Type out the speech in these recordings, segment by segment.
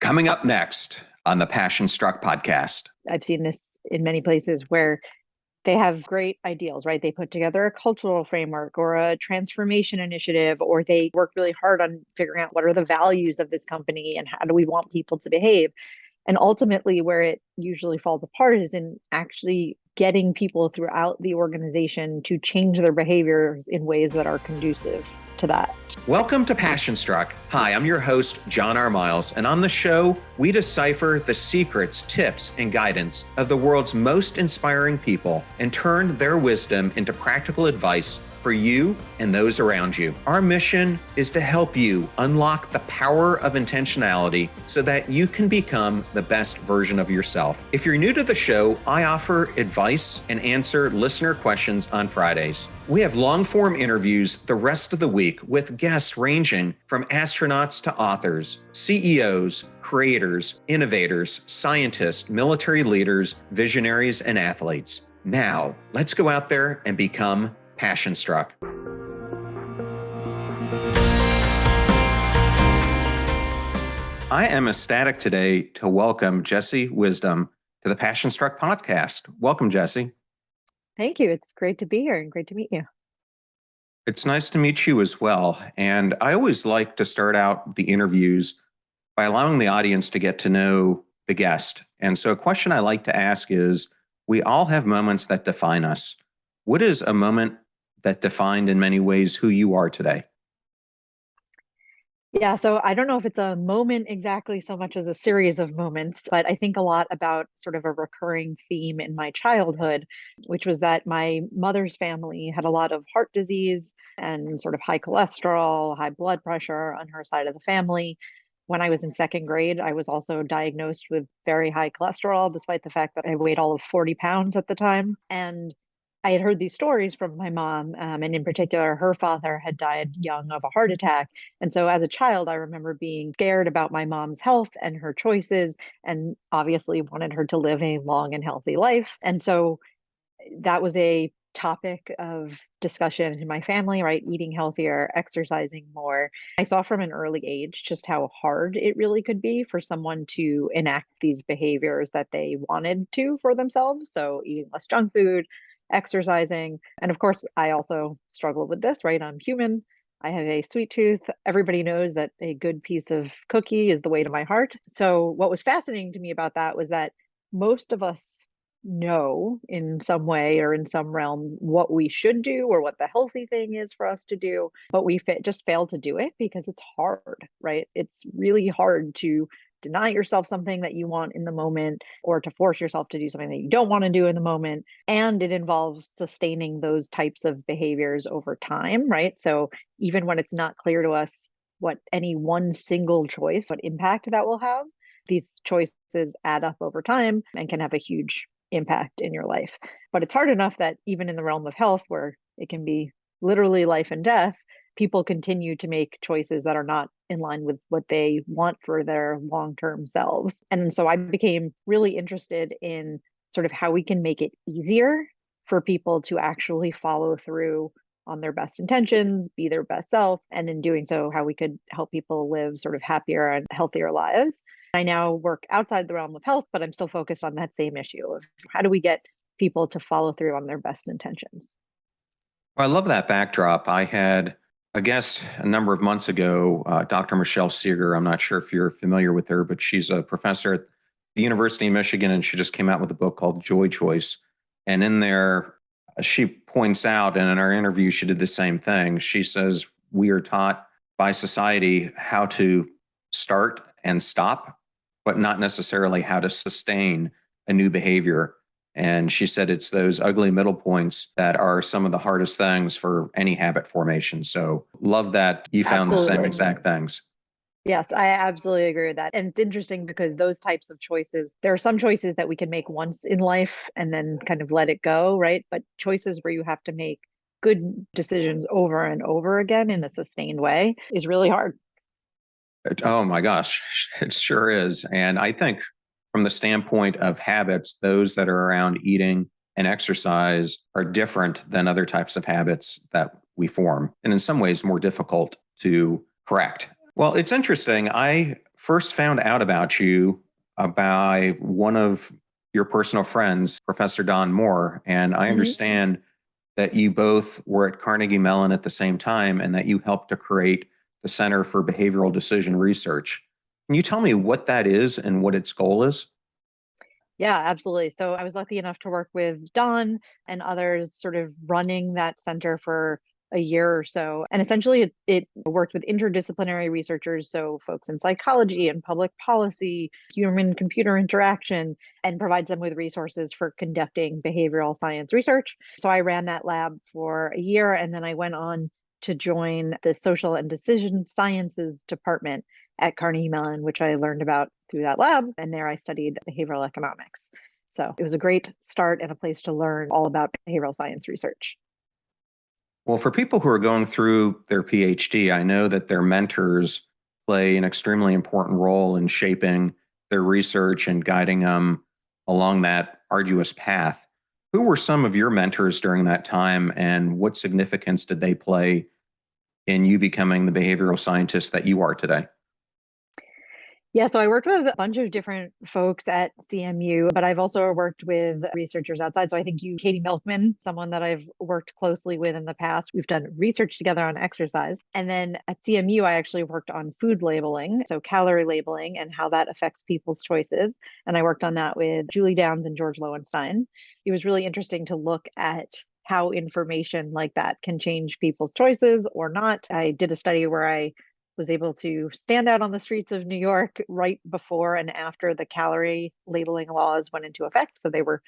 Coming up next on the Passion Struck podcast. I've seen this in many places where they have great ideals, right? They put together a cultural framework or a transformation initiative, or they work really hard on figuring out what are the values of this company and how do we want people to behave. And ultimately, where it usually falls apart is in actually getting people throughout the organization to change their behaviors in ways that are conducive to that. Welcome to Passion Struck. Hi, I'm your host, John R. Miles, and on the show, we decipher the secrets, tips, and guidance of the world's most inspiring people and turn their wisdom into practical advice for you and those around you. Our mission is to help you unlock the power of intentionality so that you can become the best version of yourself. If you're new to the show, I offer advice and answer listener questions on Fridays. We have long-form interviews the rest of the week with guests ranging from astronauts to authors, CEOs, creators, innovators, scientists, military leaders, visionaries, and athletes. Now, let's go out there and become Passion Struck. I am ecstatic today to welcome Jessie Wisdom to the Passion Struck podcast. Welcome, Jessie. Thank you. It's great to be here and great to meet you. It's nice to meet you as well. And I always like to start out the interviews by allowing the audience to get to know the guest. And so a question I like to ask is, we all have moments that define us. What is a moment that defined in many ways who you are today? Yeah, so I don't know if it's a moment exactly so much as a series of moments, but I think a lot about sort of a recurring theme in my childhood, which was that my mother's family had a lot of heart disease and sort of high cholesterol, high blood pressure on her side of the family. When I was in second grade, I was also diagnosed with very high cholesterol, despite the fact that I weighed all of 40 pounds at the time. And I had heard these stories from my mom, and in particular, her father had died young of a heart attack. And so as a child, I remember being scared about my mom's health and her choices, and obviously wanted her to live a long and healthy life. And so that was a topic of discussion in my family, right? Eating healthier, exercising more. I saw from an early age just how hard it really could be for someone to enact these behaviors that they wanted to for themselves. So eating less junk food, exercising. And of course, I also struggle with this, right? I'm human. I have a sweet tooth. Everybody knows that a good piece of cookie is the way to my heart. So what was fascinating to me about that was that most of us know in some way or in some realm what we should do or what the healthy thing is for us to do, but we just fail to do it because it's hard, right? It's really hard to deny yourself something that you want in the moment or to force yourself to do something that you don't want to do in the moment. And it involves sustaining those types of behaviors over time, right? So even when it's not clear to us what any one single choice, what impact that will have, these choices add up over time and can have a huge impact in your life. But it's hard enough that even in the realm of health, where it can be literally life and death, people continue to make choices that are not in line with what they want for their long-term selves. And so I became really interested in sort of how we can make it easier for people to actually follow through on their best intentions, be their best self, and in doing so, how we could help people live sort of happier and healthier lives. I now work outside the realm of health, but I'm still focused on that same issue of how do we get people to follow through on their best intentions. Well, I love that backdrop. I had a guest a number of months ago, Dr. Michelle Seeger. I'm not sure if you're familiar with her, but she's a professor at the University of Michigan, and she just came out with a book called Joy Choice. And in there, she points out, and in our interview, she did the same thing. She says, we are taught by society how to start and stop, but not necessarily how to sustain a new behavior. And she said it's those ugly middle points that are some of the hardest things for any habit formation. So love that you found Absolutely. The same exact things. Yes, I absolutely agree with that. And it's interesting because those types of choices, there are some choices that we can make once in life and then kind of let it go, right? But choices where you have to make good decisions over and over again in a sustained way is really hard. Oh my gosh, it sure is. And I think from the standpoint of habits, those that are around eating and exercise are different than other types of habits that we form, and in some ways more difficult to correct. Well, it's interesting. I first found out about you by one of your personal friends, Professor Don Moore. And I Hmm. understand that you both were at Carnegie Mellon at the same time and that you helped to create the Center for Behavioral Decision Research. Can you tell me what that is and what its goal is? Yeah, absolutely. So I was lucky enough to work with Don and others sort of running that center for a year or so. And essentially, it worked with interdisciplinary researchers, so folks in psychology and public policy, human computer interaction, and provides them with resources for conducting behavioral science research. So I ran that lab for a year, and then I went on to join the social and decision sciences department at Carnegie Mellon, which I learned about through that lab. And there I studied behavioral economics. So it was a great start and a place to learn all about behavioral science research. Well, for people who are going through their PhD, I know that their mentors play an extremely important role in shaping their research and guiding them along that arduous path. Who were some of your mentors during that time, and what significance did they play in you becoming the behavioral scientist that you are today? Yeah, so I worked with a bunch of different folks at CMU, but I've also worked with researchers outside. So I think Katie Milkman, someone that I've worked closely with in the past. We've done research together on exercise. And then at CMU, I actually worked on food labeling, so calorie labeling and how that affects people's choices. And I worked on that with Julie Downs and George Lowenstein. It was really interesting to look at how information like that can change people's choices or not. I did a study where I was able to stand out on the streets of New York right before and after the calorie labeling laws went into effect. So they were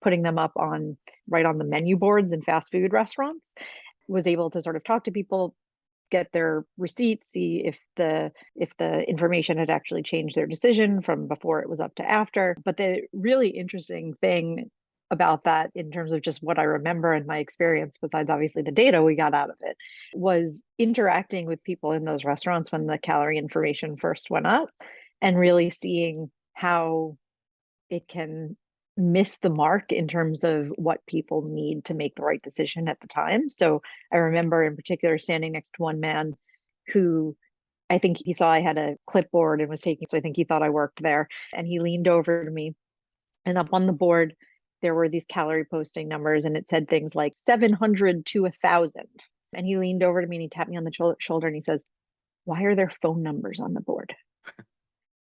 putting them up on right on the menu boards in fast food restaurants. Was able to sort of talk to people, get their receipts, see if the information had actually changed their decision from before it was up to after. But the really interesting thing about that in terms of just what I remember and my experience, besides obviously the data we got out of it, was interacting with people in those restaurants when the calorie information first went up and really seeing how it can miss the mark in terms of what people need to make the right decision at the time. So I remember in particular standing next to one man who I think he saw I had a clipboard and was taking, so I think he thought I worked there. And he leaned over to me, and up on the board, there were these calorie posting numbers, and it said things like 700 to 1,000. And he leaned over to me and he tapped me on the shoulder and he says, "Why are there phone numbers on the board?"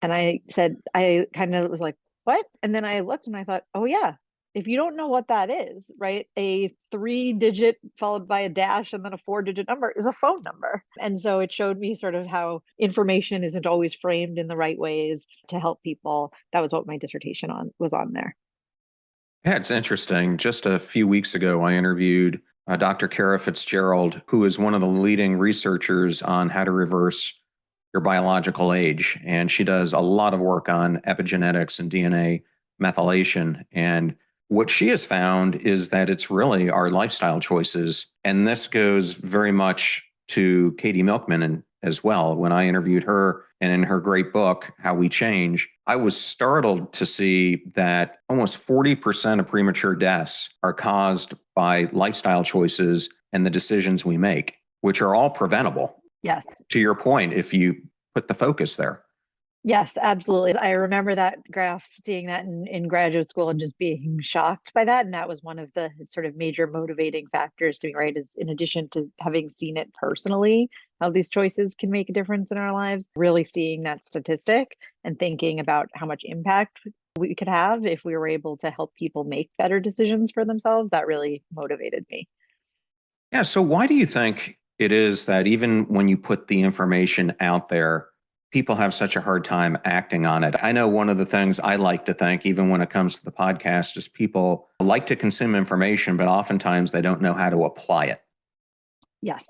And I said, I kind of was like, what? And then I looked and I thought, oh, yeah, if you don't know what that is, right? A 3-digit followed by a dash and then a 4-digit number is a phone number. And so it showed me sort of how information isn't always framed in the right ways to help people. That was what my dissertation on was on there. Yeah, it's interesting. Just a few weeks ago, I interviewed Dr. Kara Fitzgerald, who is one of the leading researchers on how to reverse your biological age. And she does a lot of work on epigenetics and DNA methylation. And what she has found is that it's really our lifestyle choices. And this goes very much to Katie Milkman and as well. When I interviewed her and in her great book, How We Change, I was startled to see that almost 40% of premature deaths are caused by lifestyle choices and the decisions we make, which are all preventable. Yes. To your point, if you put the focus there. Yes, absolutely. I remember that graph, seeing that in graduate school and just being shocked by that. And that was one of the sort of major motivating factors to me, right? Is in addition to having seen it personally, how these choices can make a difference in our lives, really seeing that statistic and thinking about how much impact we could have if we were able to help people make better decisions for themselves, that really motivated me. Yeah. So, why do you think it is that even when you put the information out there, people have such a hard time acting on it? I know one of the things I like to think, even when it comes to the podcast, is people like to consume information, but oftentimes they don't know how to apply it. Yes.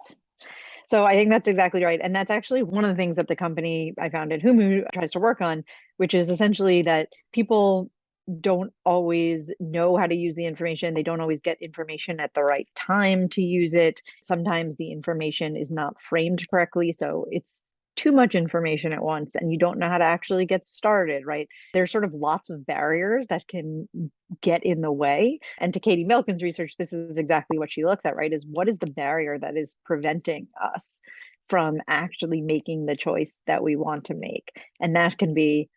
So I think that's exactly right. And that's actually one of the things that the company I founded, Humu, tries to work on, which is essentially that people don't always know how to use the information. They don't always get information at the right time to use it. Sometimes the information is not framed correctly. So it's too much information at once and you don't know how to actually get started, right? There's sort of lots of barriers that can get in the way. And to Katie Milken's research, this is exactly what she looks at, right? Is what is the barrier that is preventing us from actually making the choice that we want to make. And that can be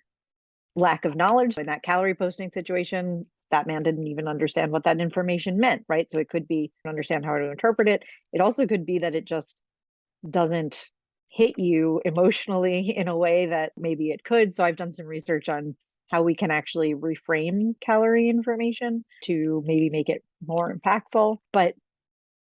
lack of knowledge. In that calorie posting situation, that man didn't even understand what that information meant, right? So it could be understand how to interpret it. It also could be that it just doesn't hit you emotionally in a way that maybe it could. So I've done some research on how we can actually reframe calorie information to maybe make it more impactful. But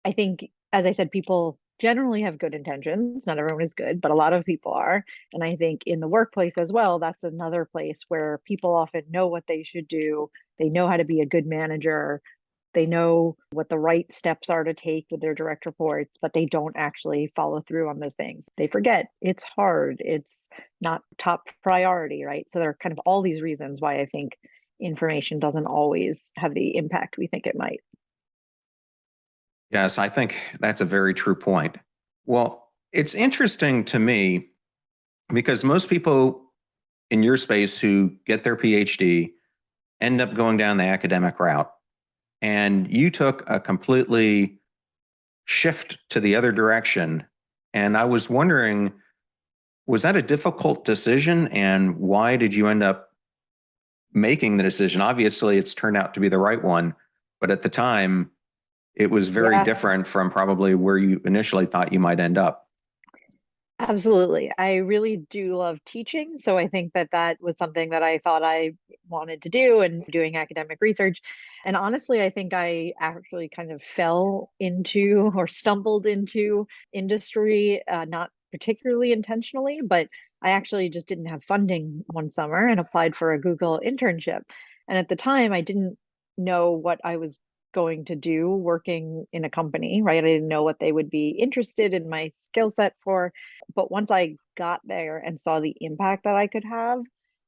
I think, as I said, people generally have good intentions. Not everyone is good, but a lot of people are. And I think in the workplace as well, that's another place where people often know what they should do. They know how to be a good manager. They know what the right steps are to take with their direct reports, but they don't actually follow through on those things. They forget it's hard, it's not top priority, right? So there are kind of all these reasons why I think information doesn't always have the impact we think it might. Yes, I think that's a very true point. Well, it's interesting to me because most people in your space who get their PhD end up going down the academic route. And you took a completely shift to the other direction. And I was wondering, was that a difficult decision? And why did you end up making the decision? Obviously, it's turned out to be the right one. But at the time, it was very Yeah, different from probably where you initially thought you might end up. absolutely. I really do love teaching. So I think that that was something that I thought I wanted to do and doing academic research. And honestly, I think I actually kind of fell into or stumbled into industry, not particularly intentionally, but I actually just didn't have funding one summer and applied for a Google internship. And at the time, I didn't know what I was going to do working in a company, right? I didn't know what they would be interested in my skill set for. But once I got there and saw the impact that I could have,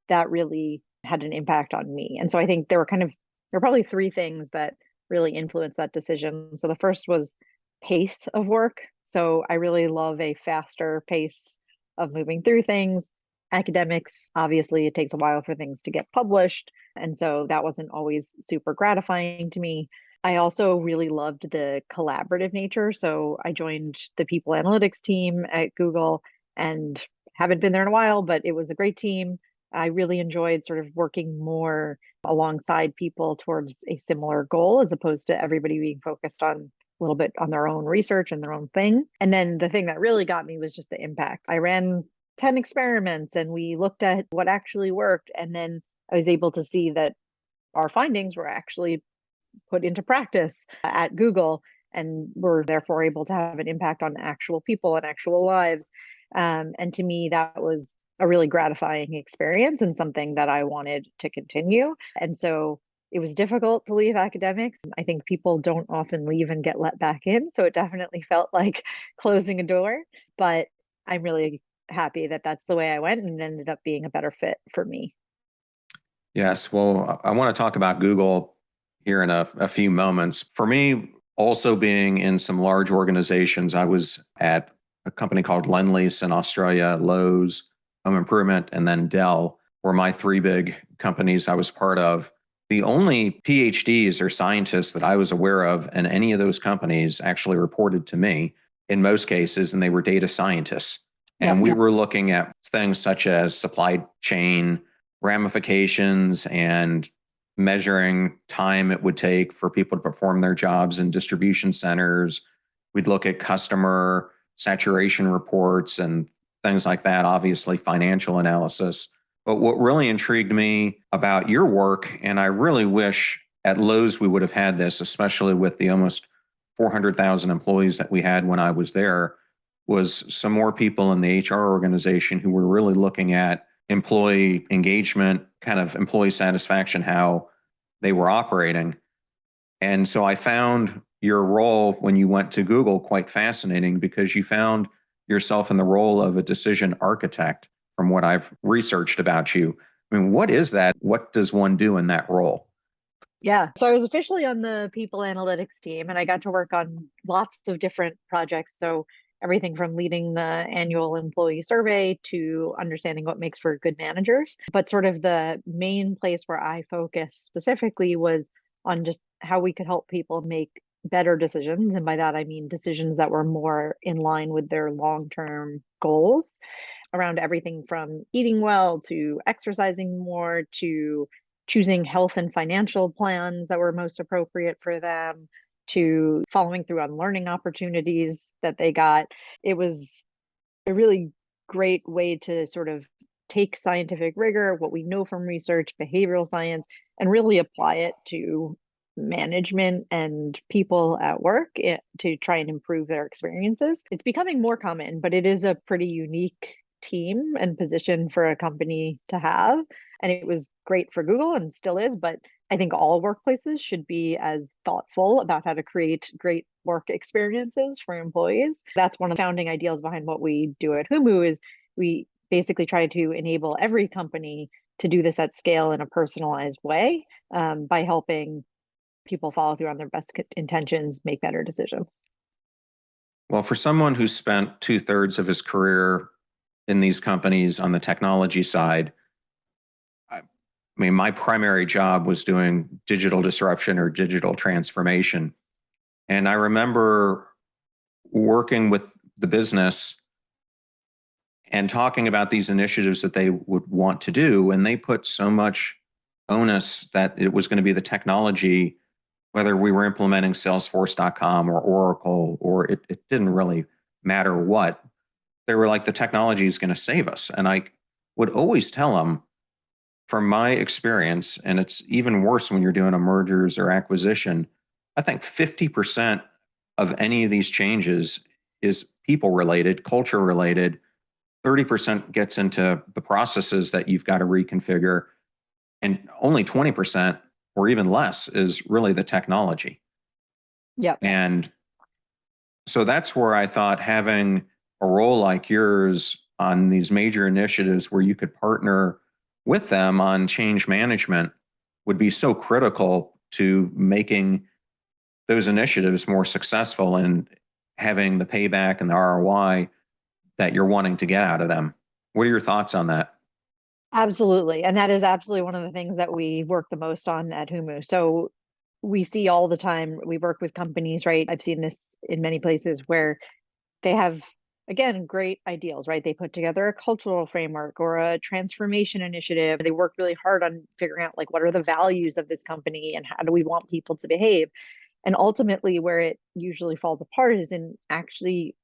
that really had an impact on me. And so I think there were probably three things that really influenced that decision. So the first was pace of work. So I really love a faster pace of moving through things. Academics, obviously, it takes a while for things to get published. And so that wasn't always super gratifying to me. I also really loved the collaborative nature. So I joined the people analytics team at Google and haven't been there in a while, but it was a great team. I really enjoyed sort of working more alongside people towards a similar goal as opposed to everybody being focused on a little bit on their own research and their own thing. And then the thing that really got me was just the impact. I ran 10 experiments and we looked at what actually worked. And then I was able to see that our findings were actually put into practice at Google and were therefore able to have an impact on actual people and actual lives. And to me, that was a really gratifying experience and something that I wanted to continue. And so it was difficult to leave academics. I think people don't often leave and get let back in. So it definitely felt like closing a door. But I'm really happy that that's the way I went and it ended up being a better fit for me. Yes. Well, I want to talk about Google here in a few moments. For me, also being in some large organizations, I was at a company called Lendlease in Australia, Lowe's, Home Improvement, and then Dell were my three big companies I was part of. The only PhDs or scientists that I was aware of in any of those companies actually reported to me in most cases, and they were data scientists. And Yep. we were looking at things such as supply chain ramifications and measuring time it would take for people to perform their jobs in distribution centers. We'd look at customer saturation reports and things like that, obviously, financial analysis. But what really intrigued me about your work, and I really wish at Lowe's we would have had this, especially with the almost 400,000 employees that we had when I was there, was some more people in the HR organization who were really looking at employee engagement, kind of employee satisfaction, how they were operating. And so I found your role when you went to Google quite fascinating because you found yourself in the role of a decision architect from what I've researched about you. I mean, what is that? What does one do in that role? Yeah. So I was officially on the people analytics team and I got to work on lots of different projects. So everything from leading the annual employee survey to understanding what makes for good managers. But sort of the main place where I focused specifically was on just how we could help people make better decisions. And by that, I mean decisions that were more in line with their long-term goals around everything from eating well to exercising more to choosing health and financial plans that were most appropriate for them to following through on learning opportunities that they got. It was a really great way to sort of take scientific rigor, what we know from research, behavioral science, and really apply it to management and people at work to try and improve their experiences. It's becoming more common, but it is a pretty unique team and position for a company to have. And it was great for Google and still is, but I think all workplaces should be as thoughtful about how to create great work experiences for employees. That's one of the founding ideals behind what we do at Humu is we basically try to enable every company to do this at scale in a personalized way by helping people follow through on their best intentions, make better decisions. Well, for someone who spent 2/3 of his career in these companies on the technology side, I mean, my primary job was doing digital disruption or digital transformation. And I remember working with the business and talking about these initiatives that they would want to do. And they put so much onus that it was going to be the technology, whether we were implementing Salesforce.com or Oracle, or it didn't really matter what. They were like, the technology is going to save us. And I would always tell them, from my experience, and it's even worse when you're doing a mergers or acquisition, I think 50% of any of these changes is people related, culture related. 30% gets into the processes that you've got to reconfigure. And only 20% or even less is really the technology. Yep. And so that's where I thought having a role like yours on these major initiatives where you could partner with them on change management would be so critical to making those initiatives more successful and having the payback and the ROI that you're wanting to get out of them. What are your thoughts on that? Absolutely. And that is absolutely one of the things that we work the most on at Humu. So we see all the time, we work with companies, right? I've seen this in many places where they have, again, great ideals, right? They put together a cultural framework or a transformation initiative. They work really hard on figuring out like what are the values of this company and how do we want people to behave. And ultimately, where it usually falls apart is in actually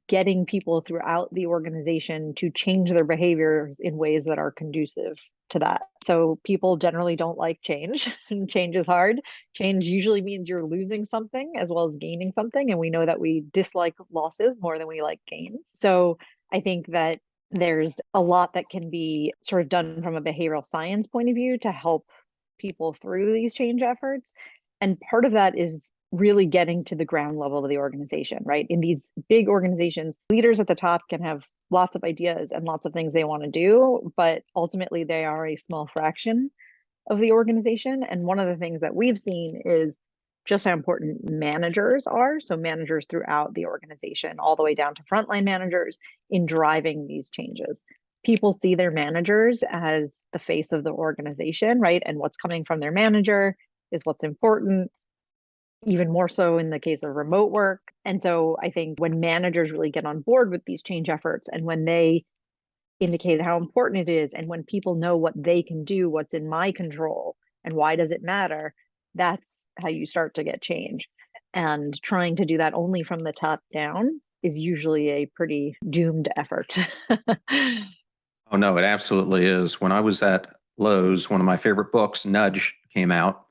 getting people throughout the organization to change their behaviors in ways that are conducive to that. So people generally don't like change, and change is hard. Change usually means you're losing something as well as gaining something. And we know that we dislike losses more than we like gains. So I think that there's a lot that can be sort of done from a behavioral science point of view to help people through these change efforts. And part of that is really getting to the ground level of the organization, right? In these big organizations, leaders at the top can have lots of ideas and lots of things they want to do, but ultimately they are a small fraction of the organization. And one of the things that we've seen is just how important managers are. So managers throughout the organization, all the way down to frontline managers in driving these changes. People see their managers as the face of the organization, right? And what's coming from their manager is what's important, even more so in the case of remote work. And so I think when managers really get on board with these change efforts and when they indicate how important it is and when people know what they can do, what's in my control and why does it matter, that's how you start to get change. And trying to do that only from the top down is usually a pretty doomed effort. Oh, no, it absolutely is. When I was at Lowe's, one of my favorite books, Nudge, came out,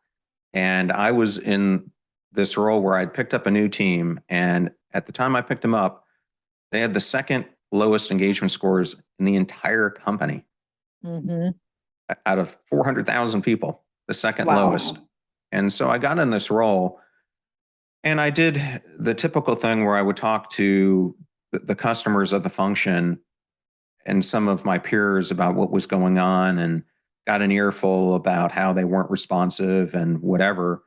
and I was in this role where I'd picked up a new team. And at the time I picked them up, they had the second lowest engagement scores in the entire company. Mm-hmm. Out of 400,000 people, the second Wow. lowest. And so I got in this role and I did the typical thing where I would talk to the customers of the function and some of my peers about what was going on and got an earful about how they weren't responsive and whatever.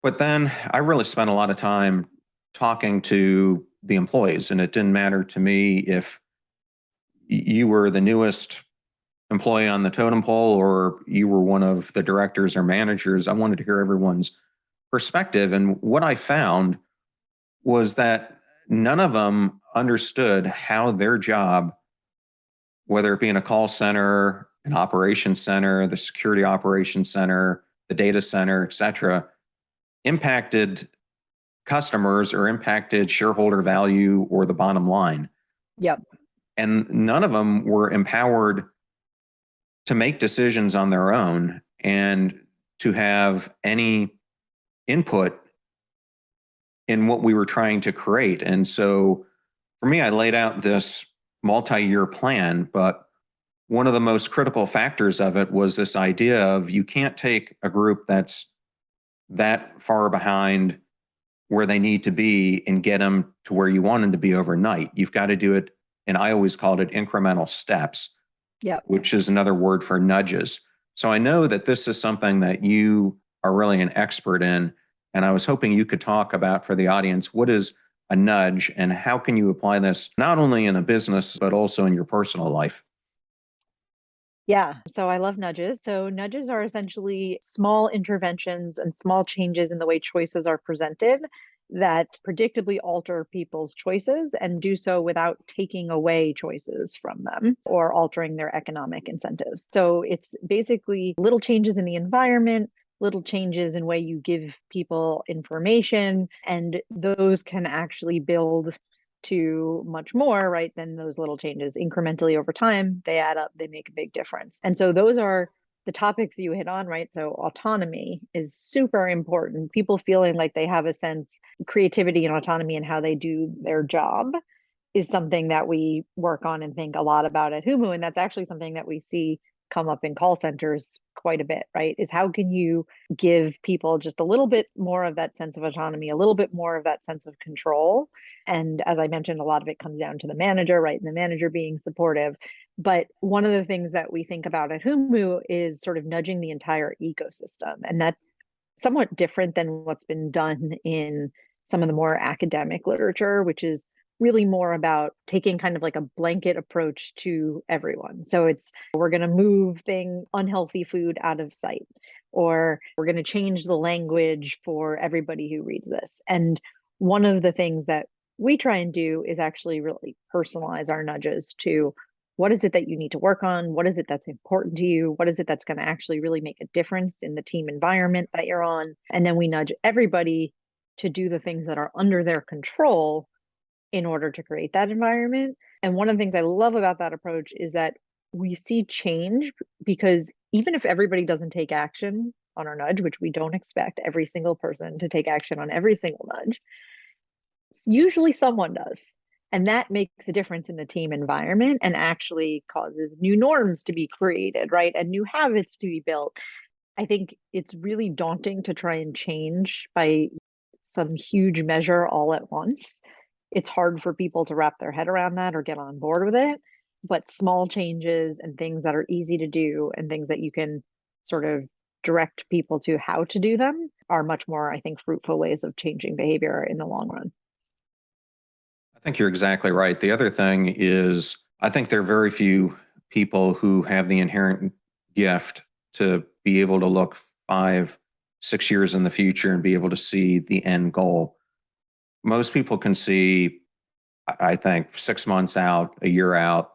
But then I really spent a lot of time talking to the employees, and it didn't matter to me if you were the newest employee on the totem pole or you were one of the directors or managers. I wanted to hear everyone's perspective. And what I found was that none of them understood how their job, whether it be in a call center, an operations center, the security operations center, the data center, et cetera, impacted customers or impacted shareholder value or the bottom line. Yep. And none of them were empowered to make decisions on their own and to have any input in what we were trying to create. And so for me, I laid out this multi-year plan, but one of the most critical factors of it was this idea of you can't take a group that's that far behind where they need to be and get them to where you want them to be overnight. You've got to do it, and I always called it incremental steps, Yep. which is another word for nudges. So I know that this is something that you are really an expert in, and I was hoping you could talk about for the audience, what is a nudge and how can you apply this not only in a business, but also in your personal life? Yeah. So I love nudges. So nudges are essentially small interventions and small changes in the way choices are presented that predictably alter people's choices and do so without taking away choices from them or altering their economic incentives. So it's basically little changes in the environment, little changes in way you give people information, and those can actually build to much more, right, than those little changes. Incrementally over time, they add up, they make a big difference. And so those are the topics you hit on, right? So autonomy is super important. People feeling like they have a sense, creativity and autonomy in how they do their job is something that we work on and think a lot about at Humu. And that's actually something that we see come up in call centers quite a bit, right? Is how can you give people just a little bit more of that sense of autonomy, a little bit more of that sense of control? And as I mentioned, a lot of it comes down to the manager, right? And the manager being supportive. But one of the things that we think about at Humu is sort of nudging the entire ecosystem. And that's somewhat different than what's been done in some of the more academic literature, which is really more about taking kind of like a blanket approach to everyone. So it's we're going to move unhealthy food out of sight, or we're going to change the language for everybody who reads this. And one of the things that we try and do is actually really personalize our nudges to what is it that you need to work on? What is it that's important to you? What is it that's going to actually really make a difference in the team environment that you're on? And then we nudge everybody to do the things that are under their control in order to create that environment. And one of the things I love about that approach is that we see change because even if everybody doesn't take action on our nudge, which we don't expect every single person to take action on every single nudge, usually someone does. And that makes a difference in the team environment and actually causes new norms to be created, right? And new habits to be built. I think it's really daunting to try and change by some huge measure all at once. It's hard for people to wrap their head around that or get on board with it. But small changes and things that are easy to do and things that you can sort of direct people to how to do them are much more, I think, fruitful ways of changing behavior in the long run. I think you're exactly right. The other thing is, I think there are very few people who have the inherent gift to be able to look 5, 6 years in the future and be able to see the end goal. Most people can see, I think, 6 months out, a year out,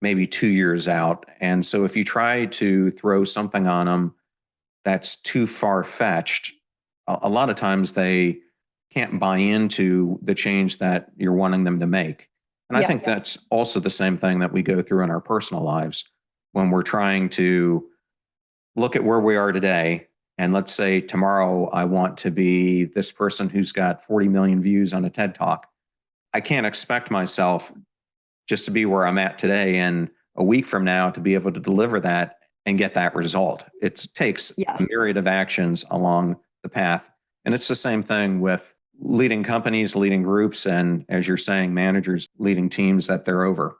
maybe 2 years out. And so if you try to throw something on them that's too far fetched, a lot of times they can't buy into the change that you're wanting them to make. And I Yeah. think that's also the same thing that we go through in our personal lives when we're trying to look at where we are today. And let's say tomorrow I want to be this person who's got 40 million views on a TED Talk. I can't expect myself just to be where I'm at today and a week from now to be able to deliver that and get that result. It takes Yes. a myriad of actions along the path. And it's the same thing with leading companies, leading groups, and as you're saying, managers leading teams that they're over.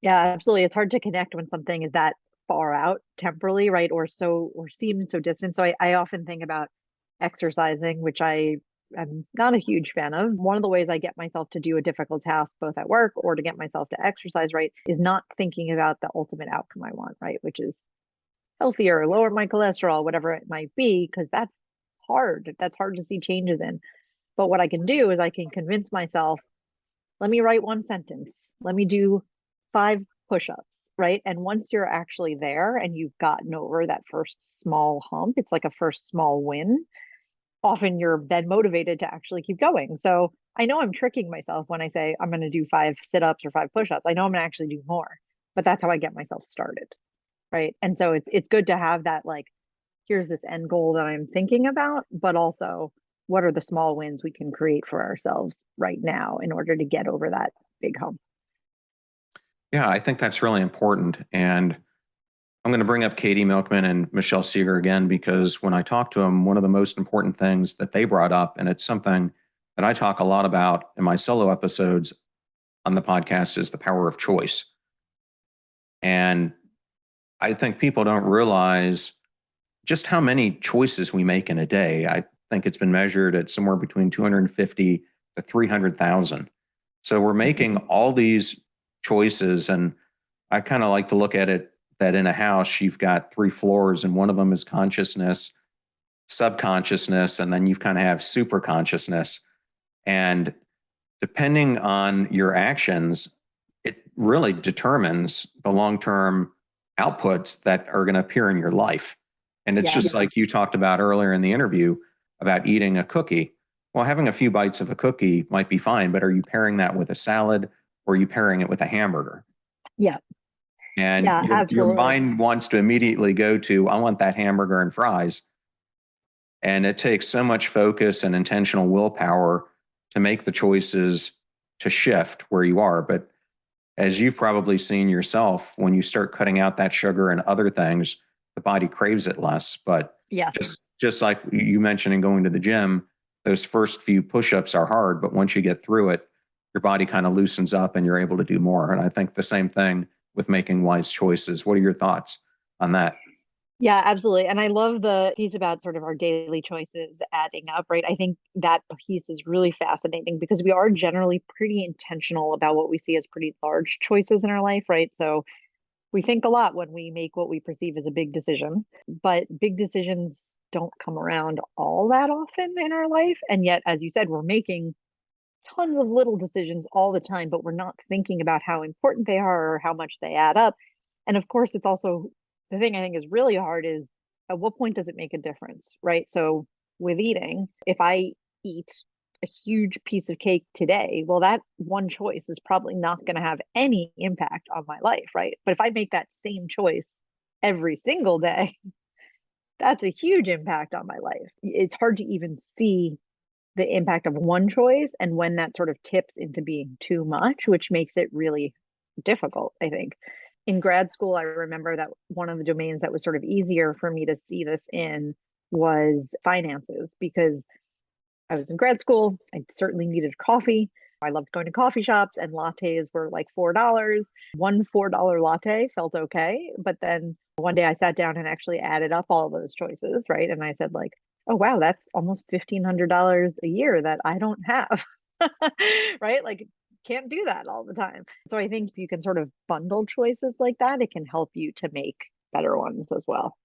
Yeah, absolutely. It's hard to connect when something is that far out temporally, right? Or seems so distant. So I often think about exercising, which I'm not a huge fan of. One of the ways I get myself to do a difficult task, both at work or to get myself to exercise, right, is not thinking about the ultimate outcome I want, right? Which is healthier, lower my cholesterol, whatever it might be, because that's hard. That's hard to see changes in. But what I can do is I can convince myself, let me write one sentence. Let me do 5 push-ups, right? And once you're actually there and you've gotten over that first small hump, it's like a first small win. Often you're then motivated to actually keep going. So I know I'm tricking myself when I say I'm going to do 5 sit-ups or 5 push-ups. I know I'm going to actually do more, but that's how I get myself started, right? And so it's good to have that, like, here's this end goal that I'm thinking about, but also what are the small wins we can create for ourselves right now in order to get over that big hump. Yeah, I think that's really important. And I'm going to bring up Katie Milkman and Michelle Seeger again, because when I talked to them, one of the most important things that they brought up, and it's something that I talk a lot about in my solo episodes on the podcast, is the power of choice. And I think people don't realize just how many choices we make in a day. I think it's been measured at somewhere between 250 to 300,000. So we're making all these choices. And I kind of like to look at it that in a house, you've got 3 floors, and one of them is consciousness, subconsciousness, and then you kind of have super consciousness. And depending on your actions, it really determines the long-term outputs that are going to appear in your life. And it's just like you talked about earlier in the interview about eating a cookie. Well, having a few bites of a cookie might be fine, but are you pairing that with a salad, or are you pairing it with a hamburger? Yeah. And Yeah, your absolutely. mind wants to immediately go to, I want that hamburger and fries. And it takes so much focus and intentional willpower to make the choices to shift where you are. But as you've probably seen yourself, when you start cutting out that sugar and other things, the body craves it less. But Yeah. just like you mentioned in going to the gym, those first few push-ups are hard, but once you get through it, your body kind of loosens up and you're able to do more. And I think the same thing with making wise choices. What are your thoughts on that? Yeah, absolutely. And I love the piece about sort of our daily choices adding up, right? I think that piece is really fascinating because we are generally pretty intentional about what we see as pretty large choices in our life, right? So we think a lot when we make what we perceive as a big decision, but big decisions don't come around all that often in our life. And yet, as you said, we're making tons of little decisions all the time, but we're not thinking about how important they are or how much they add up. And of course, it's also the thing I think is really hard is at what point does it make a difference, right? So with eating, if I eat a huge piece of cake today, well, that one choice is probably not going to have any impact on my life, right? But if I make that same choice every single day, that's a huge impact on my life. It's hard to even see the impact of one choice and when that sort of tips into being too much, which makes it really difficult, I think. In grad school, I remember that one of the domains that was sort of easier for me to see this in was finances because I was in grad school. I certainly needed coffee. I loved going to coffee shops, and lattes were like $4. One $4 latte felt okay. But then one day I sat down and actually added up all those choices, right? And I said, like, oh, wow, that's almost $1,500 a year that I don't have, right? Like, can't do that all the time. So I think if you can sort of bundle choices like that, it can help you to make better ones as well.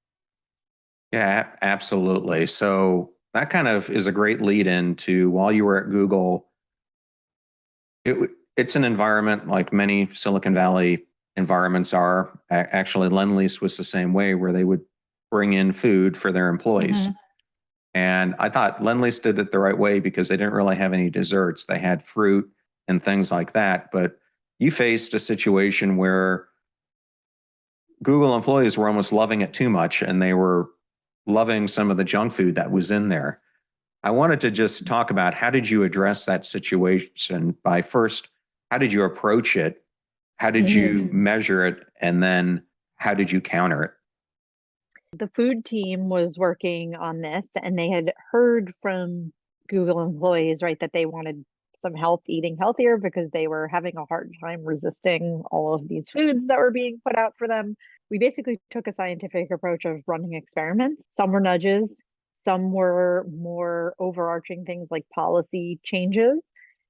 Yeah, absolutely. So that kind of is a great lead into while you were at Google, it's an environment like many Silicon Valley environments are. Actually, Lendlease was the same way, where they would bring in food for their employees. Hmm. And I thought Lendlease did it the right way because they didn't really have any desserts. They had fruit and things like that. But you faced a situation where Google employees were almost loving it too much, and they were loving some of the junk food that was in there. I wanted to just talk about, how did you address that situation? By first, how did you approach it? How did Hmm. you measure it? And then how did you counter it? The food team was working on this and they had heard from Google employees, right, that they wanted some help eating healthier because they were having a hard time resisting all of these foods that were being put out for them. We basically took a scientific approach of running experiments. Some were nudges, some were more overarching things like policy changes.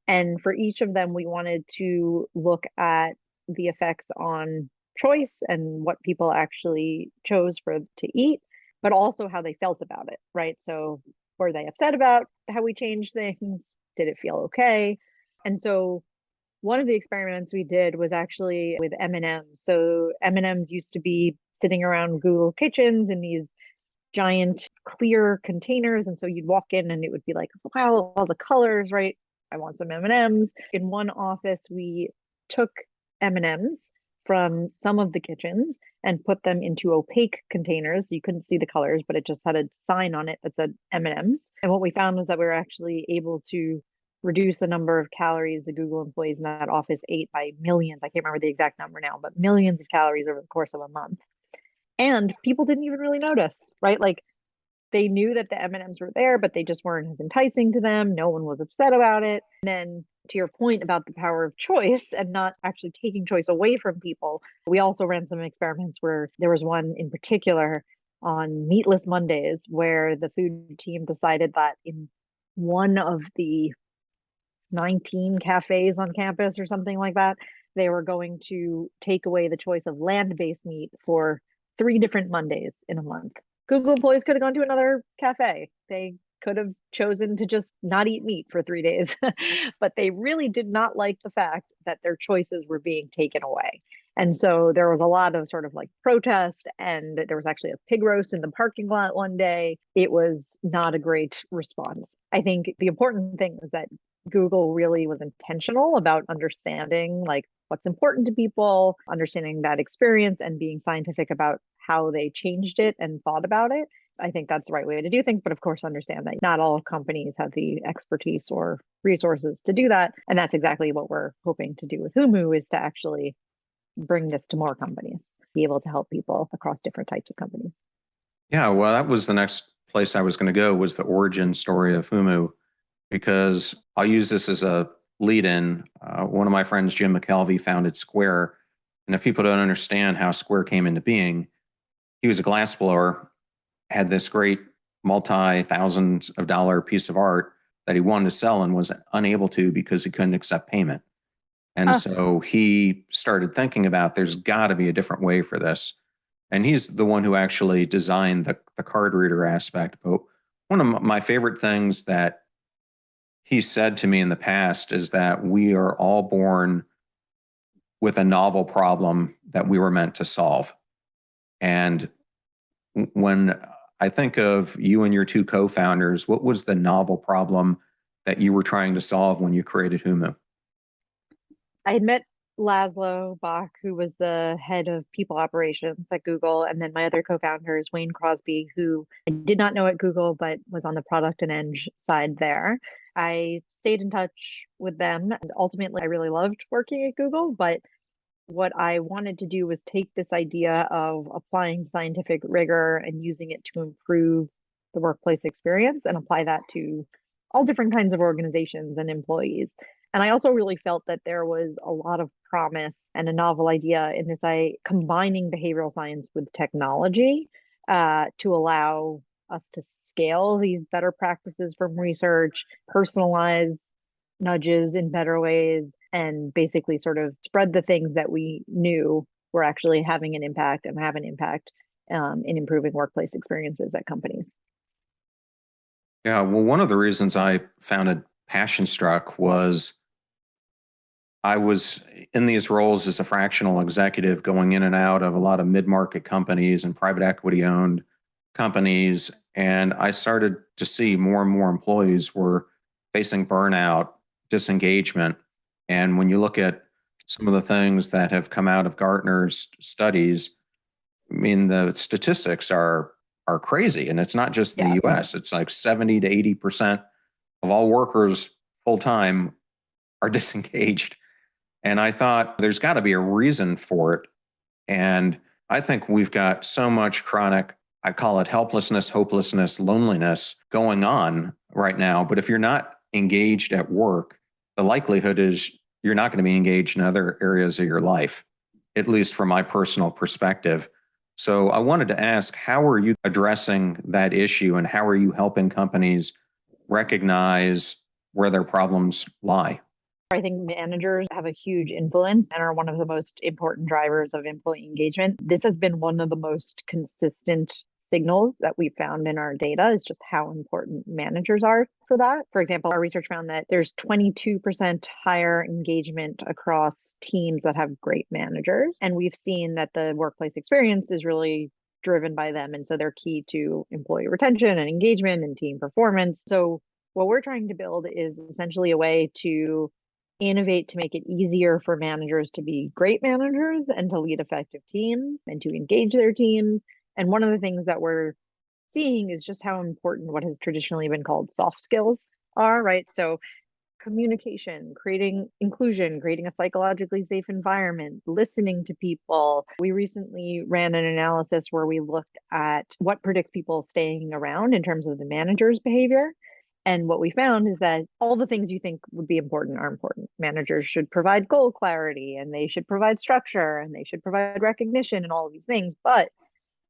And for each of them, we wanted to look at the effects on choice and what people actually chose for to eat, but also how they felt about it, right? So Were they upset about how we changed things? Did it feel okay? And so one of the experiments we did was actually with M&Ms. So M&Ms used to be sitting around Google kitchens in these giant clear containers. And so you'd walk in and it would be like, wow, all the colors, right? I want some M&Ms. In one office, we took M&Ms from some of the kitchens and put them into opaque containers. You couldn't see the colors, but it just had a sign on it that said M&Ms. And what we found was that we were actually able to reduce the number of calories the Google employees in that office ate by millions. I can't remember the exact number now, but millions of calories over the course of a month. And people didn't even really notice, right? Like they knew that the M&Ms were there, but they just weren't as enticing to them. No one was upset about it. And then to your point about the power of choice and not actually taking choice away from people, we also ran some experiments where there was one in particular on Meatless Mondays where the food team decided that in one of the 19 cafes on campus or something like that, they were going to take away the choice of land-based meat for 3 different Mondays in a month. Google employees could have gone to another cafe. They could have chosen to just not eat meat for 3 days, but they really did not like the fact that their choices were being taken away. And so there was a lot of sort of like protest, and there was actually a pig roast in the parking lot one day. It was not a great response. I think the important thing is that Google really was intentional about understanding like what's important to people, understanding that experience and being scientific about how they changed it and thought about it. I think that's the right way to do things, but of course understand that not all companies have the expertise or resources to do that. And that's exactly what we're hoping to do with Humu, is to actually bring this to more companies, be able to help people across different types of companies. Yeah, well, that was the next place I was going to go, was the origin story of Humu, because I'll use this as a lead in. One of my friends, Jim McKelvey, founded Square. And if people don't understand how Square came into being, he was a glassblower, had this great multi-thousands of dollar piece of art that he wanted to sell and was unable to because he couldn't accept payment. And so he started thinking about there's got to be a different way for this. And he's the one who actually designed the card reader aspect. But one of my favorite things that he said to me in the past is that we are all born with a novel problem that we were meant to solve. And when I think of you and your 2 co-founders, what was the novel problem that you were trying to solve when you created Humu? I had met Laszlo Bach, who was the head of people operations at Google. And then my other co-founder is Wayne Crosby, who I did not know at Google, but was on the product and eng side there. I stayed in touch with them. And ultimately, I really loved working at Google. But what I wanted to do was take this idea of applying scientific rigor and using it to improve the workplace experience and apply that to all different kinds of organizations and employees. And I also really felt that there was a lot of promise and a novel idea in this, combining behavioral science with technology to allow us to scale these better practices from research, personalize nudges in better ways, and basically sort of spread the things that we knew were actually having an impact and have an impact in improving workplace experiences at companies. Yeah, well, one of the reasons I founded Passion Struck was I was in these roles as a fractional executive going in and out of a lot of mid-market companies and private equity owned companies. And I started to see more and more employees were facing burnout, disengagement. And when you look at some of the things that have come out of Gartner's studies, I mean, the statistics are crazy. And it's not just in the US, it's like 70 to 80% of all workers full time are disengaged. And I thought there's got to be a reason for it. And I think we've got so much chronic, I call it helplessness, hopelessness, loneliness going on right now. But if you're not engaged at work, the likelihood is you're not going to be engaged in other areas of your life, at least from my personal perspective. So I wanted to ask, how are you addressing that issue and how are you helping companies recognize where their problems lie? I think managers have a huge influence and are one of the most important drivers of employee engagement. This has been one of the most consistent signals that we found in our data is just how important managers are for that. For example, our research found that there's 22% higher engagement across teams that have great managers. And we've seen that the workplace experience is really driven by them. And so they're key to employee retention and engagement and team performance. So what we're trying to build is essentially a way to innovate to make it easier for managers to be great managers and to lead effective teams and to engage their teams. And one of the things that we're seeing is just how important what has traditionally been called soft skills are, right? So communication, creating inclusion, creating a psychologically safe environment, listening to people. We recently ran an analysis where we looked at what predicts people staying around in terms of the manager's behavior. And what we found is that all the things you think would be important are important. Managers should provide goal clarity, and they should provide structure, and they should provide recognition, and all of these things. But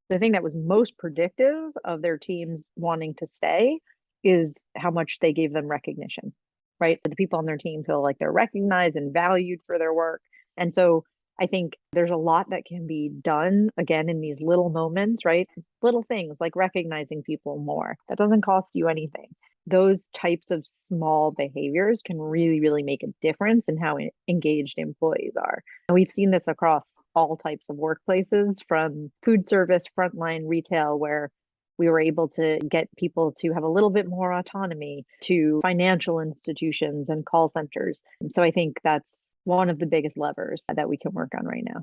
the thing that was most predictive of their teams wanting to stay is how much they gave them recognition, right? The people on their team feel like they're recognized and valued for their work. And so I think there's a lot that can be done again in these little moments, right? Little things like recognizing people more. That doesn't cost you anything. Those types of small behaviors can really, really make a difference in how engaged employees are. And we've seen this across all types of workplaces, from food service, frontline retail, where we were able to get people to have a little bit more autonomy, to financial institutions and call centers. So I think that's one of the biggest levers that we can work on right now.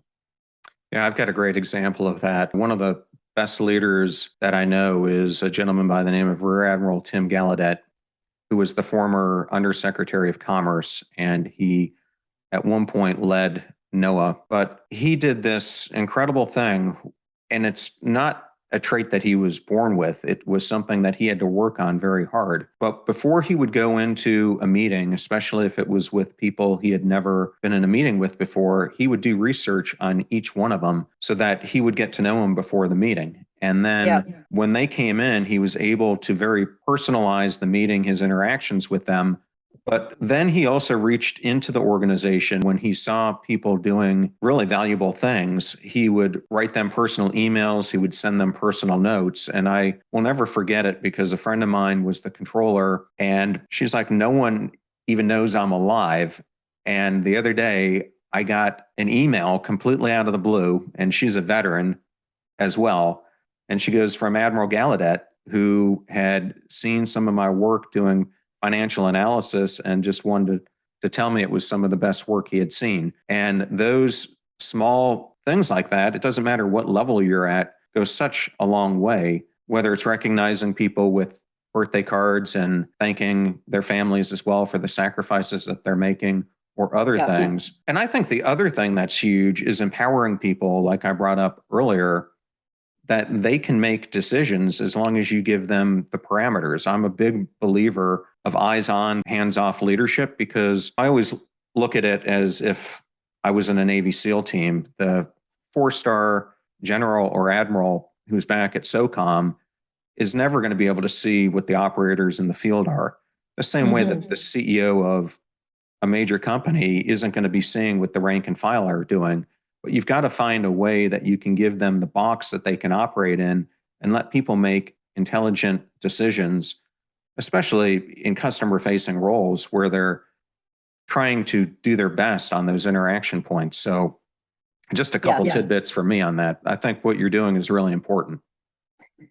Yeah, I've got a great example of that. One of the best leaders that I know is a gentleman by the name of Rear Admiral Tim Gallaudet, who was the former Undersecretary of Commerce, and he at one point led NOAA. But he did this incredible thing, and it's not a trait that he was born with. It was something that he had to work on very hard. But before he would go into a meeting, especially if it was with people he had never been in a meeting with before, he would do research on each one of them so that he would get to know them before the meeting. And then when they came in, he was able to very personalize the meeting, his interactions with them. But then he also reached into the organization when he saw people doing really valuable things. He would write them personal emails. He would send them personal notes. And I will never forget it because a friend of mine was the controller, and she's like, no one even knows I'm alive. And the other day I got an email completely out of the blue, and she's a veteran as well. And she goes, from Admiral Gallaudet, who had seen some of my work doing financial analysis and just wanted to tell me it was some of the best work he had seen. And those small things like that, it doesn't matter what level you're at, goes such a long way, whether it's recognizing people with birthday cards and thanking their families as well for the sacrifices that they're making, or other things. And I think the other thing that's huge is empowering people, like I brought up earlier, that they can make decisions as long as you give them the parameters. I'm a big believer of eyes on, hands off leadership, because I always look at it as if I was in a Navy SEAL team. The 4-star general or admiral who's back at SOCOM is never going to be able to see what the operators in the field are. The same way that the CEO of a major company isn't going to be seeing what the rank and file are doing. But you've got to find a way that you can give them the box that they can operate in and let people make intelligent decisions, especially in customer-facing roles where they're trying to do their best on those interaction points. So just a couple tidbits for me on that. I think what you're doing is really important.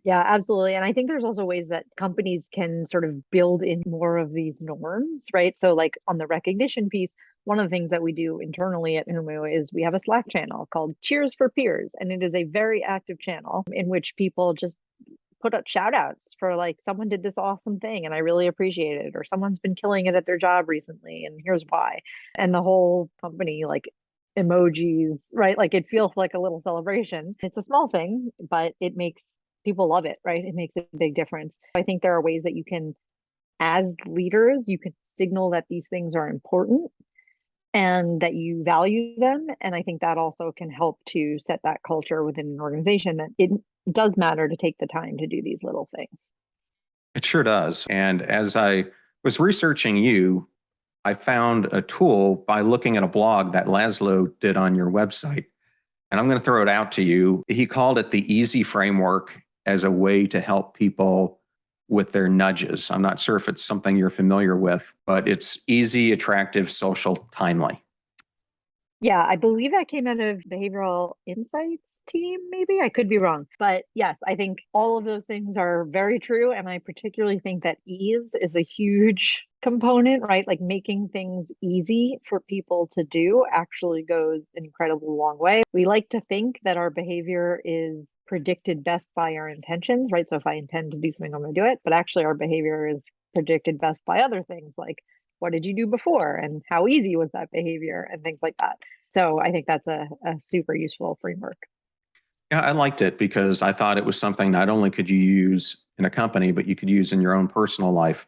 Yeah, absolutely. And I think there's also ways that companies can sort of build in more of these norms, right? So like on the recognition piece, one of the things that we do internally at Humu is we have a Slack channel called Cheers for Peers. And it is a very active channel in which people just put up shout outs for like, someone did this awesome thing and I really appreciate it, or someone's been killing it at their job recently and here's why. And the whole company like emojis, right? Like it feels like a little celebration. It's a small thing, but it makes people love it, right? It makes a big difference. I think there are ways that you can, as leaders, you can signal that these things are important and that you value them. And I think that also can help to set that culture within an organization that it does matter to take the time to do these little things. It sure does. And as I was researching you, I found a tool by looking at a blog that Laszlo did on your website. And I'm going to throw it out to you. He called it the EASY framework. as a way to help people with their nudges. I'm not sure if it's something you're familiar with, but it's easy, attractive, social, timely. Yeah, I believe that came out of behavioral insights team, maybe. I could be wrong. But yes, I think all of those things are very true. And I particularly think that ease is a huge component, right? Like making things easy for people to do actually goes an incredibly long way. We like to think that our behavior is predicted best by our intentions, right? So if I intend to do something, I'm going to do it. But actually, our behavior is predicted best by other things like what did you do before and how easy was that behavior and things like that. So I think that's a super useful framework. Yeah, I liked it because I thought it was something not only could you use in a company, but you could use in your own personal life.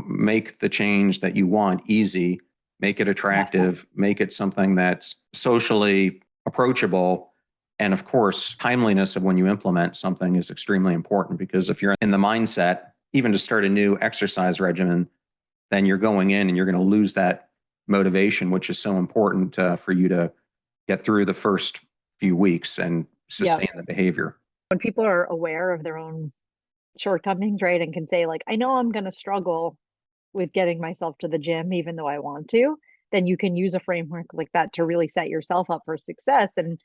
Make the change that you want easy, make it Yes. attractive, make it something that's socially approachable. And of course, timeliness of when you implement something is extremely important because if you're in the mindset, even to start a new exercise regimen, then you're going in and you're going to lose that motivation, which is so important for you to get through the first few weeks and Yeah. sustain the behavior. When people are aware of their own shortcomings, right, and can say, like, I know I'm going to struggle with getting myself to the gym, even though I want to, then you can use a framework like that to really set yourself up for success and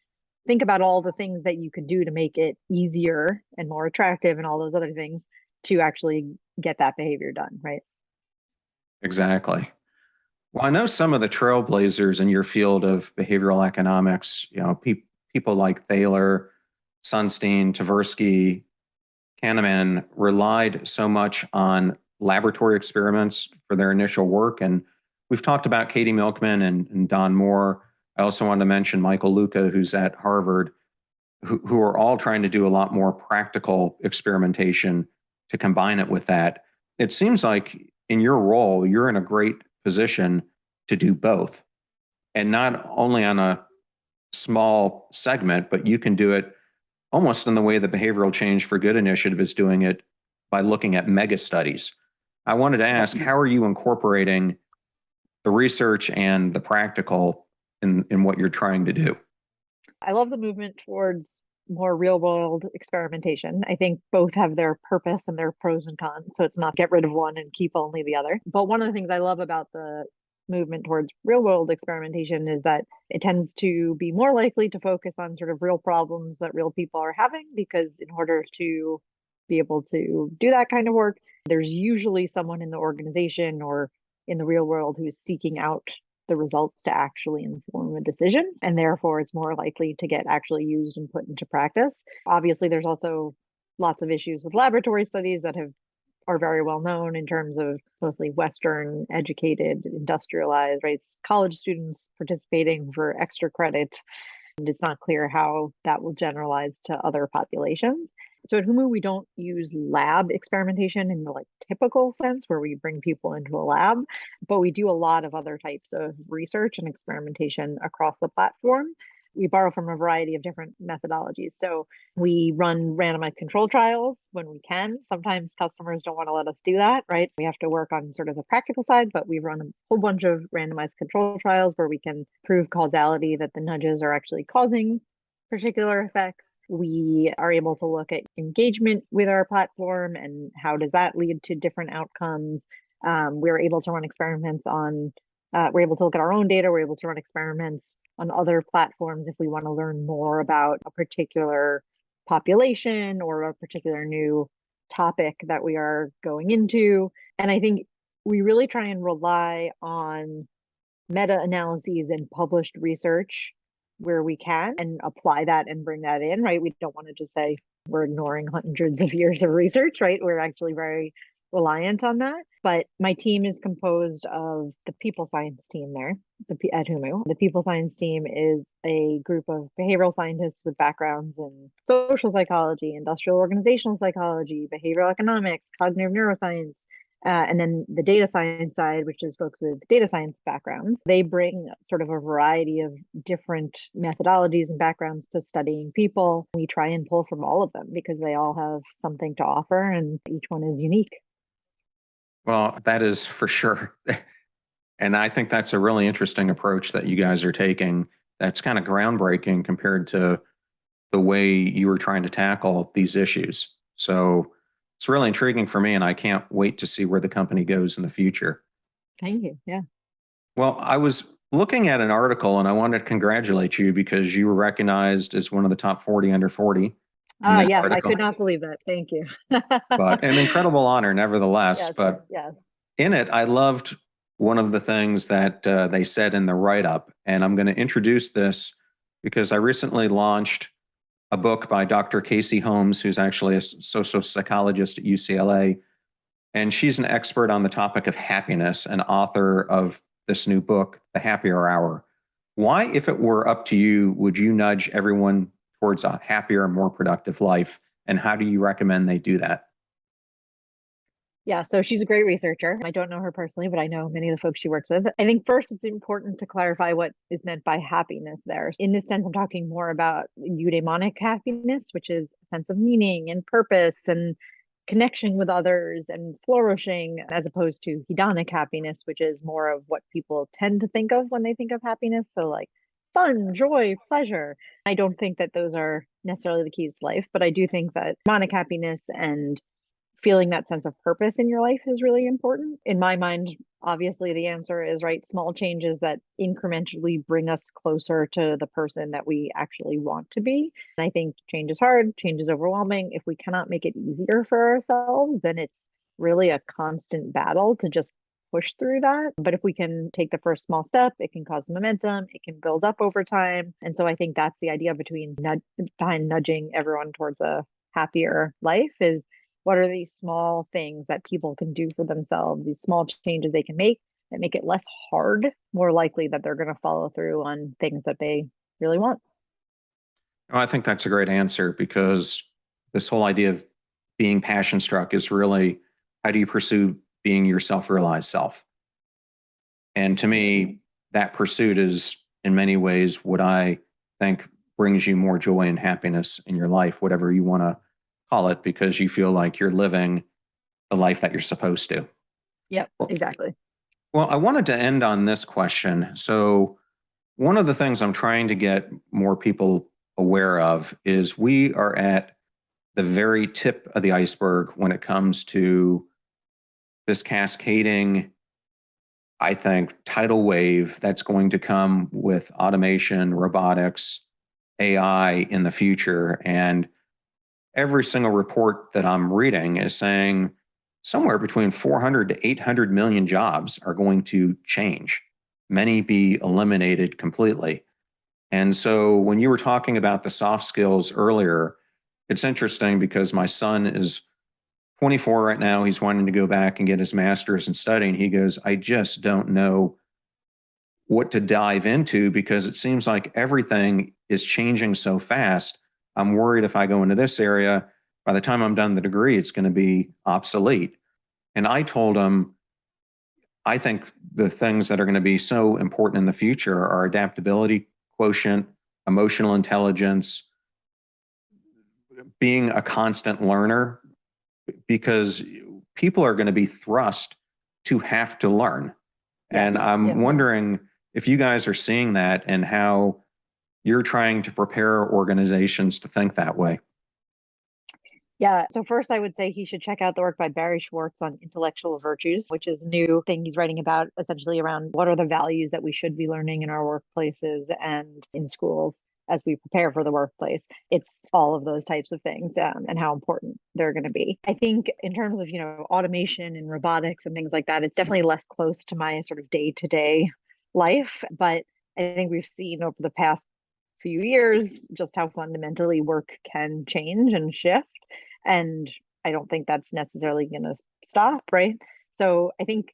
think about all the things that you could do to make it easier and more attractive and all those other things to actually get that behavior done, right? Exactly. Well, I know some of the trailblazers in your field of behavioral economics, people like Thaler, Sunstein, Tversky, Kahneman relied so much on laboratory experiments for their initial work. And we've talked about Katie Milkman and Don Moore. I also wanted to mention Michael Luca, who's at Harvard, who are all trying to do a lot more practical experimentation to combine it with that. It seems like in your role, you're in a great position to do both. And not only on a small segment, but you can do it almost in the way the Behavioral Change for Good initiative is doing it by looking at mega studies. I wanted to ask, how are you incorporating the research and the practical in what you're trying to do? I love the movement towards more real world experimentation. I think both have their purpose and their pros and cons. So it's not get rid of one and keep only the other. But one of the things I love about the movement towards real world experimentation is that it tends to be more likely to focus on sort of real problems that real people are having, because in order to be able to do that kind of work, there's usually someone in the organization or in the real world who's seeking out the results to actually inform a decision. And therefore, it's more likely to get actually used and put into practice. Obviously, there's also lots of issues with laboratory studies that are very well known in terms of mostly Western educated, industrialized, right? College students participating for extra credit. And it's not clear how that will generalize to other populations. So at Humu, we don't use lab experimentation in the like typical sense where we bring people into a lab, but we do a lot of other types of research and experimentation across the platform. We borrow from a variety of different methodologies. So we run randomized control trials when we can. Sometimes customers don't want to let us do that, right? We have to work on sort of the practical side, but we run a whole bunch of randomized control trials where we can prove causality that the nudges are actually causing particular effects. We are able to look at engagement with our platform and how does that lead to different outcomes. We're able to run experiments on, we're able to look at our own data. We're able to run experiments on other platforms if we want to learn more about a particular population or a particular new topic that we are going into. And I think we really try and rely on meta-analyses and published research where we can and apply that and bring that in, right? We don't want to just say we're ignoring hundreds of years of research, right? We're actually very reliant on that. But my team is composed of the people science team there at Humu. The people science team is a group of behavioral scientists with backgrounds in social psychology, industrial organizational psychology, behavioral economics, cognitive neuroscience, and then the data science side, which is folks with data science backgrounds, they bring sort of a variety of different methodologies and backgrounds to studying people. We try and pull from all of them because they all have something to offer and each one is unique. Well, that is for sure. And I think that's a really interesting approach that you guys are taking. That's kind of groundbreaking compared to the way you were trying to tackle these issues. So it's really intriguing for me, and I can't wait to see where the company goes in the future. Thank you. Yeah. Well, I was looking at an article and I wanted to congratulate you because you were recognized as one of the top 40 under 40 in Ah, this yes, I could article, not believe that. Thank you. but an incredible honor nevertheless. Yes, But yes. in it, I loved one of the things that they said in the write up. And I'm going to introduce this because I recently launched a book by Dr. Casey Holmes, who's actually a social psychologist at UCLA. And she's an expert on the topic of happiness and author of this new book, The Happier Hour. Why, if it were up to you, would you nudge everyone towards a happier and more productive life? And how do you recommend they do that? Yeah, so she's a great researcher. I don't know her personally, but I know many of the folks she works with. I think first it's important to clarify what is meant by happiness there. In this sense, I'm talking more about eudaimonic happiness, which is a sense of meaning and purpose and connection with others and flourishing, as opposed to hedonic happiness, which is more of what people tend to think of when they think of happiness. So, like fun, joy, pleasure. I don't think that those are necessarily the keys to life, but I do think that mnemonic happiness and feeling that sense of purpose in your life is really important. In my mind, obviously, the answer is right, small changes that incrementally bring us closer to the person that we actually want to be. And I think change is hard, change is overwhelming. If we cannot make it easier for ourselves, then it's really a constant battle to just push through that. But if we can take the first small step, it can cause momentum, it can build up over time. And so I think that's the idea behind nudging everyone towards a happier life is what are these small things that people can do for themselves, these small changes they can make that make it less hard, more likely that they're going to follow through on things that they really want. Well, I think that's a great answer because this whole idea of being passion struck is really how do you pursue being your self realized self? And to me, that pursuit is in many ways what I think brings you more joy and happiness in your life, whatever you want to call it, because you feel like you're living the life that you're supposed to. Yep, Well, exactly. I wanted to end on this question. So, one of the things I'm trying to get more people aware of is we are at the very tip of the iceberg when it comes to this cascading, I think, tidal wave that's going to come with automation, robotics, AI in the future. And every single report that I'm reading is saying somewhere between 400 to 800 million jobs are going to change, many be eliminated completely. And so when you were talking about the soft skills earlier, it's interesting because my son is 24 right now. He's wanting to go back and get his master's and study. And he goes, I just don't know what to dive into because it seems like everything is changing so fast. I'm worried if I go into this area, by the time I'm done the degree, it's going to be obsolete. And I told him, I think the things that are going to be so important in the future are adaptability quotient, emotional intelligence, being a constant learner, because people are going to be thrust to have to learn. Yes. And I'm wondering if you guys are seeing that and how you're trying to prepare organizations to think that way. Yeah. So first, I would say he should check out the work by Barry Schwartz on intellectual virtues, which is a new thing he's writing about, essentially around what are the values that we should be learning in our workplaces and in schools as we prepare for the workplace. It's all of those types of things and how important they're going to be. I think in terms of, automation and robotics and things like that, it's definitely less close to my sort of day-to-day life. But I think we've seen over the past few years just how fundamentally work can change and shift. And I don't think that's necessarily going to stop, right? So I think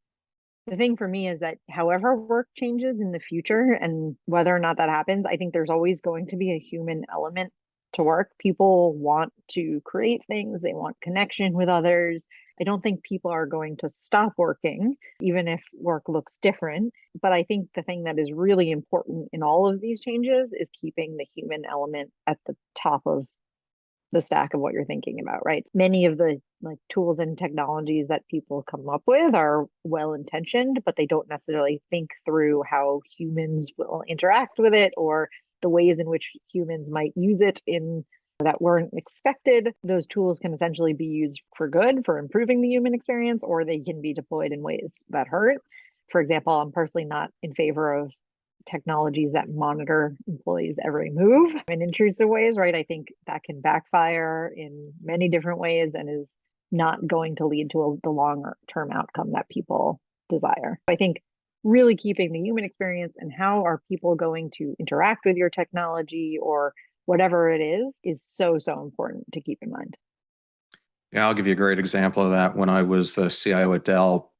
the thing for me is that however work changes in the future and whether or not that happens, I think there's always going to be a human element to work. People want to create things, they want connection with others. I don't think people are going to stop working, even if work looks different. But I think the thing that is really important in all of these changes is keeping the human element at the top of the stack of what you're thinking about, right? Many of the like tools and technologies that people come up with are well intentioned, but they don't necessarily think through how humans will interact with it or the ways in which humans might use it in that weren't expected. Those tools can essentially be used for good, for improving the human experience, or they can be deployed in ways that hurt. For example, I'm personally not in favor of technologies that monitor employees' every move in intrusive ways, right? I think that can backfire in many different ways and is not going to lead to the long-term outcome that people desire. I think really keeping the human experience and how are people going to interact with your technology or whatever it is so important to keep in mind. Yeah, I'll give you a great example of that. When I was the CIO at Dell,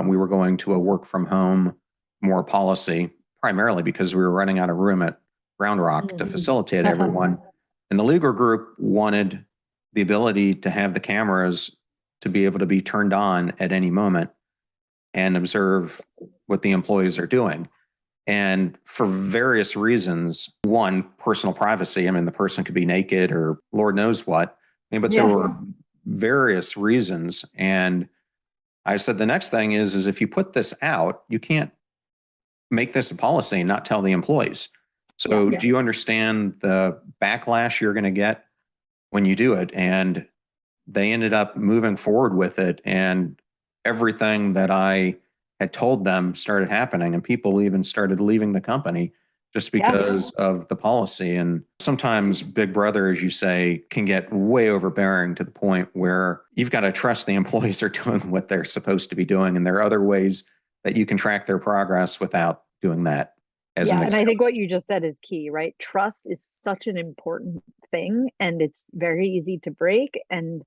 we were going to a work from home more policy, primarily because we were running out of room at Round Rock to facilitate everyone. And the legal group wanted the ability to have the cameras to be able to be turned on at any moment and observe what the employees are doing. And for various reasons, one, personal privacy. I mean, the person could be naked or Lord knows what. I mean, but there were various reasons. And I said, the next thing is if you put this out, you can't make this a policy and not tell the employees. So do you understand the backlash you're going to get when you do it? And they ended up moving forward with it. And everything that I had told them started happening, and people even started leaving the company just because of the policy. And sometimes Big Brother, as you say, can get way overbearing to the point where you've got to trust the employees are doing what they're supposed to be doing. And there are other ways that you can track their progress without doing that. And I think what you just said is key, right? Trust is such an important thing, and it's very easy to break, and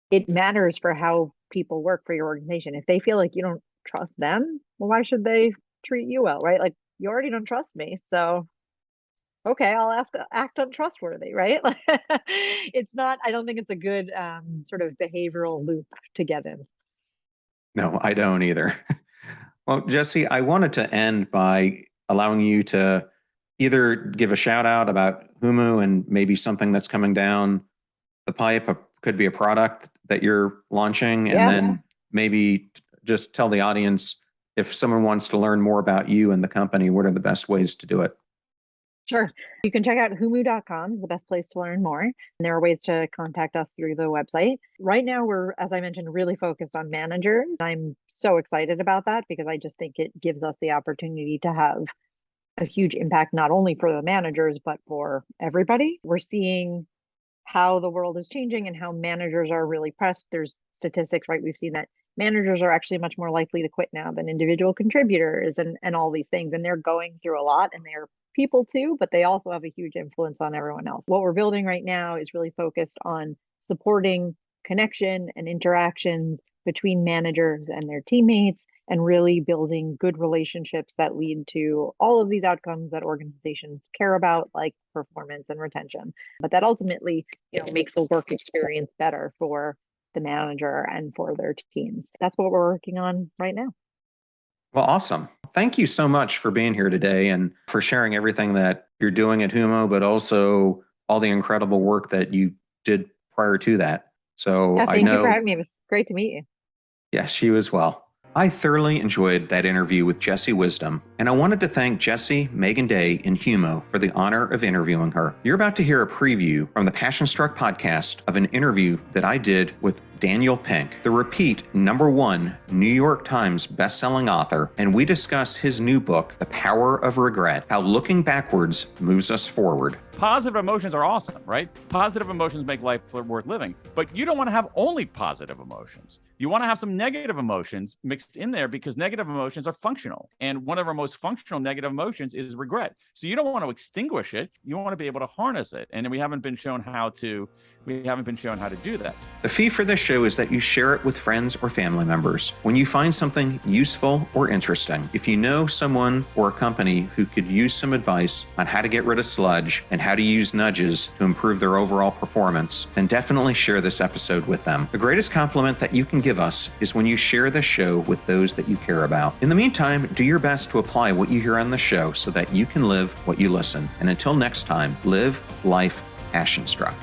it matters for how people work for your organization. If they feel like you don't trust them, well, why should they treat you well, right? Like, you already don't trust me, so okay, I'll act untrustworthy, right? It's not, I don't think it's a good sort of behavioral loop to get in. No, I don't either. Well, Jessie, I wanted to end by allowing you to either give a shout out about Humu and maybe something that's coming down the pipe, could be a product that you're launching, and then maybe just tell the audience, if someone wants to learn more about you and the company, what are the best ways to do it? Sure. You can check out humu.com, is the best place to learn more. And there are ways to contact us through the website. Right now, we're, as I mentioned, really focused on managers. I'm so excited about that because I just think it gives us the opportunity to have a huge impact, not only for the managers, but for everybody. We're seeing how the world is changing and how managers are really pressed. There's statistics, right? We've seen that managers are actually much more likely to quit now than individual contributors and all these things. And they're going through a lot, and they're people too, but they also have a huge influence on everyone else. What we're building right now is really focused on supporting connection and interactions between managers and their teammates, and really building good relationships that lead to all of these outcomes that organizations care about, like performance and retention, but that ultimately, makes the work experience better for the manager and for their teams. That's what we're working on right now. Well, awesome. Thank you so much for being here today and for sharing everything that you're doing at Humu, but also all the incredible work that you did prior to that. So thank you for having me. It was great to meet you. Yes, you as well. I thoroughly enjoyed that interview with Jessie Wisdom, and I wanted to thank Jessie, Megan Day, and Humu for the honor of interviewing her. You're about to hear a preview from the Passion Struck podcast of an interview that I did with Daniel Pink, the repeat #1 New York Times bestselling author, and we discuss his new book, The Power of Regret, how looking backwards moves us forward. Positive emotions are awesome, right? Positive emotions make life worth living, but you don't want to have only positive emotions. You want to have some negative emotions mixed in there because negative emotions are functional. And one of our most functional negative emotions is regret. So you don't want to extinguish it. You want to be able to harness it. And we haven't been shown how to do that. The fee for this show is that you share it with friends or family members. When you find something useful or interesting, if you know someone or a company who could use some advice on how to get rid of sludge and how to use nudges to improve their overall performance, then definitely share this episode with them. The greatest compliment that you can give us is when you share this show with those that you care about. In the meantime, do your best to apply what you hear on the show so that you can live what you listen. And until next time, live life passion struck.